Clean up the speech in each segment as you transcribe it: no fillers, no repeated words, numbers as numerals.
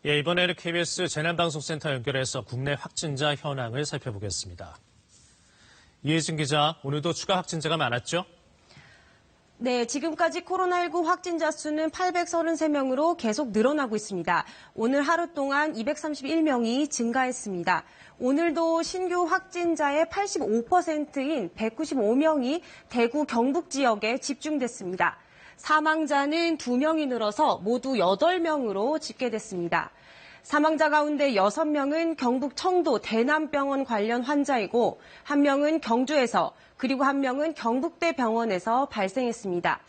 예, 이번에는 KBS 재난방송센터 연결해서 국내 확진자 현황을 살펴보겠습니다. 이혜진 기자, 오늘도 추가 확진자가 많았죠? 네, 지금까지 코로나19 확진자 수는 833명으로 계속 늘어나고 있습니다. 오늘 하루 동안 231명이 증가했습니다. 오늘도 신규 확진자의 85%인 195명이 대구 경북 지역에 집중됐습니다. 사망자는 2명이 늘어서 모두 8명으로 집계됐습니다. 사망자 가운데 6명은 경북 청도 대남병원 관련 환자이고 1명은 경주에서 그리고 1명은 경북대 병원에서 발생했습니다.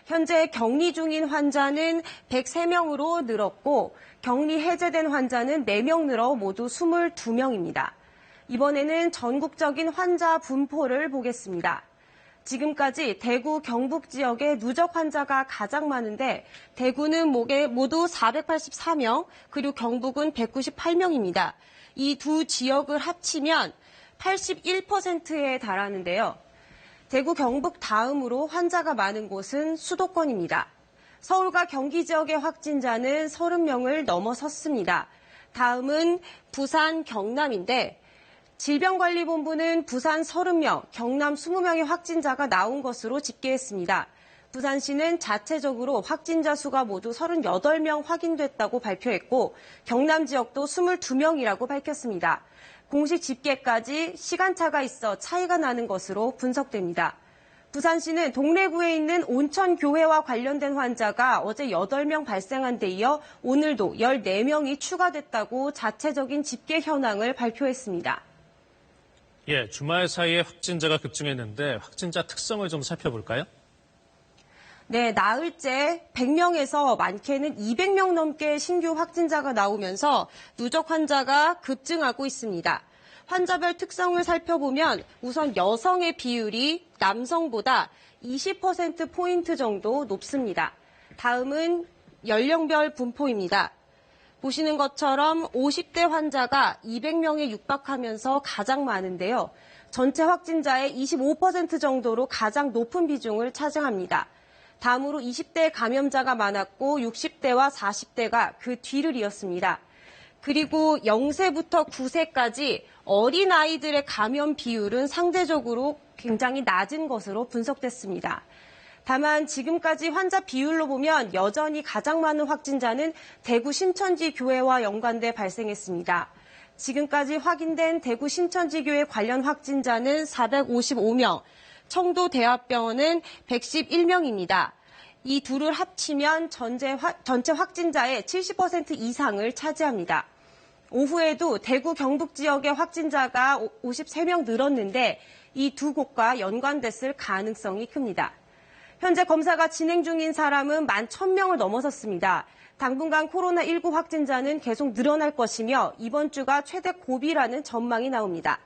현재 격리 중인 환자는 103명으로 늘었고 격리 해제된 환자는 4명 늘어 모두 22명입니다. 이번에는 전국적인 환자 분포를 보겠습니다. 지금까지 대구, 경북 지역의 누적 환자가 가장 많은데 대구는 모두 484명, 그리고 경북은 198명입니다. 이 두 지역을 합치면 81%에 달하는데요. 대구, 경북 다음으로 환자가 많은 곳은 수도권입니다. 서울과 경기 지역의 확진자는 30명을 넘어섰습니다. 다음은 부산, 경남인데 질병관리본부는 부산 30명, 경남 20명의 확진자가 나온 것으로 집계했습니다. 부산시는 자체적으로 확진자 수가 모두 38명 확인됐다고 발표했고 경남 지역도 22명이라고 밝혔습니다. 공식 집계까지 시간차가 있어 차이가 나는 것으로 분석됩니다. 부산시는 동래구에 있는 온천교회와 관련된 환자가 어제 8명 발생한 데 이어 오늘도 14명이 추가됐다고 자체적인 집계 현황을 발표했습니다. 예, 주말 사이에 확진자가 급증했는데 확진자 특성을 좀 살펴볼까요? 네, 나흘째 100명에서 많게는 200명 넘게 신규 확진자가 나오면서 누적 환자가 급증하고 있습니다. 환자별 특성을 살펴보면 우선 여성의 비율이 남성보다 20%포인트 정도 높습니다. 다음은 연령별 분포입니다. 보시는 것처럼 50대 환자가 200명에 육박하면서 가장 많은데요. 전체 확진자의 25% 정도로 가장 높은 비중을 차지합니다. 다음으로 20대 감염자가 많았고 60대와 40대가 그 뒤를 이었습니다. 그리고 0세부터 9세까지 어린아이들의 감염 비율은 상대적으로 굉장히 낮은 것으로 분석됐습니다. 다만 지금까지 환자 비율로 보면 여전히 가장 많은 확진자는 대구 신천지 교회와 연관돼 발생했습니다. 지금까지 확인된 대구 신천지 교회 관련 확진자는 455명, 청도 대학병원은 111명입니다. 이 둘을 합치면 전체 확진자의 70% 이상을 차지합니다. 오후에도 대구 경북 지역의 확진자가 53명 늘었는데 이 두 곳과 연관됐을 가능성이 큽니다. 현재 검사가 진행 중인 사람은 11,000명을 넘어섰습니다. 당분간 코로나19 확진자는 계속 늘어날 것이며 이번 주가 최대 고비라는 전망이 나옵니다.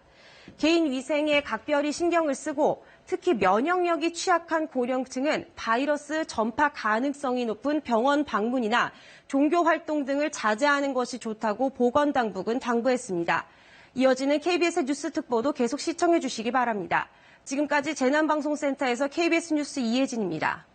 개인 위생에 각별히 신경을 쓰고 특히 면역력이 취약한 고령층은 바이러스 전파 가능성이 높은 병원 방문이나 종교 활동 등을 자제하는 것이 좋다고 보건당국은 당부했습니다. 이어지는 KBS 뉴스 특보도 계속 시청해 주시기 바랍니다. 지금까지 재난방송센터에서 KBS 뉴스 이혜진입니다.